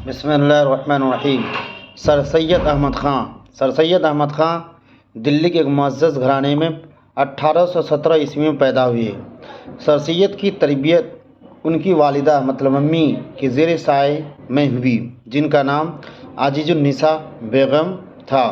بسم اللہ الرحمن الرحیم۔ سر سید احمد خان۔ سر سید احمد خان دلی کے ایک معزز گھرانے میں 1817 عیسوی میں پیدا ہوئے۔ سر سید کی تربیت ان کی والدہ مطلب امی کے زیر سایہ میں ہوئی، جن کا نام عزیز النساء بیگم تھا۔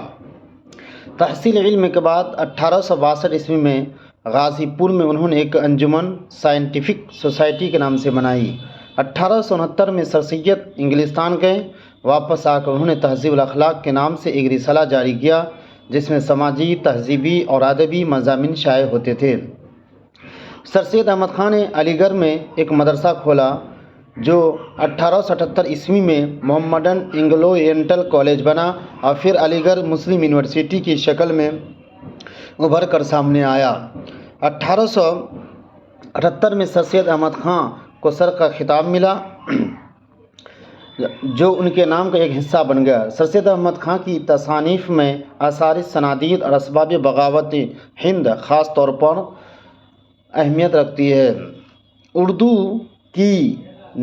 تحصیل علم کے بعد 1862 عیسوی میں غازی پور میں انہوں نے ایک انجمن سائنٹیفک سوسائٹی کے نام سے بنائی۔ 1869 میں سر سید انگلستان گئے۔ واپس آ کر انہوں نے تہذیب الاخلاق کے نام سے ایک رسالہ جاری کیا، جس میں سماجی، تہذیبی اور ادبی مضامین شائع ہوتے تھے۔ سر سید احمد خان نے علی گڑھ میں ایک مدرسہ کھولا، جو 1878 عیسوی میں محمدن اینگلو اورینٹل کالج بنا اور پھر علی گڑھ مسلم یونیورسٹی کی شکل میں ابھر کر سامنے آیا۔ 1878 میں سر سید احمد خان کو سر کا خطاب ملا، جو ان کے نام کا ایک حصہ بن گیا۔ سر سید احمد خان کی تصانیف میں آثار سنادید اور اسباب بغاوت ہند خاص طور پر اہمیت رکھتی ہے۔ اردو کی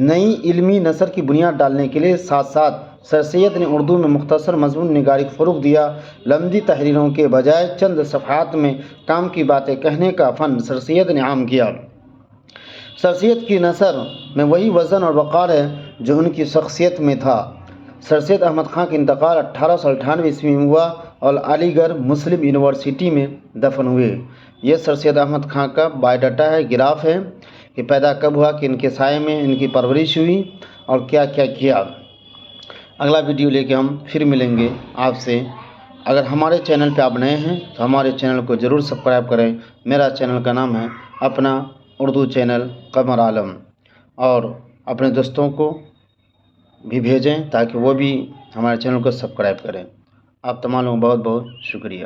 نئی علمی نثر کی بنیاد ڈالنے کے لیے ساتھ ساتھ سر سید نے اردو میں مختصر مضمون نگاری کو فروغ دیا۔ لمبی تحریروں کے بجائے چند صفحات میں کام کی باتیں کہنے کا فن سر سید نے عام کیا۔ سر سید کی نثر میں وہی وزن اور وقار ہے جو ان کی شخصیت میں تھا۔ سر سید احمد خان کا انتقال 1898 عیسوی میں ہوا اور علی گڑھ مسلم یونیورسٹی میں دفن ہوئے۔ یہ سر سید احمد خان کا بایو ڈاٹا ہے، گراف ہے کہ پیدا کب ہوا، کہ ان کے سائے میں ان کی پرورش ہوئی اور کیا کیا کیا۔ اگلا ویڈیو لے کے ہم پھر ملیں گے آپ سے۔ اگر ہمارے چینل پہ آپ نئے ہیں تو ہمارے چینل کو ضرور سبسکرائب کریں۔ میرا چینل کا نام ہے اپنا اردو چینل قمر عالم، اور اپنے دوستوں کو بھی بھیجیں تاکہ وہ بھی ہمارے چینل کو سبسکرائب کریں۔ آپ تمام لوگوں کو بہت بہت شکریہ۔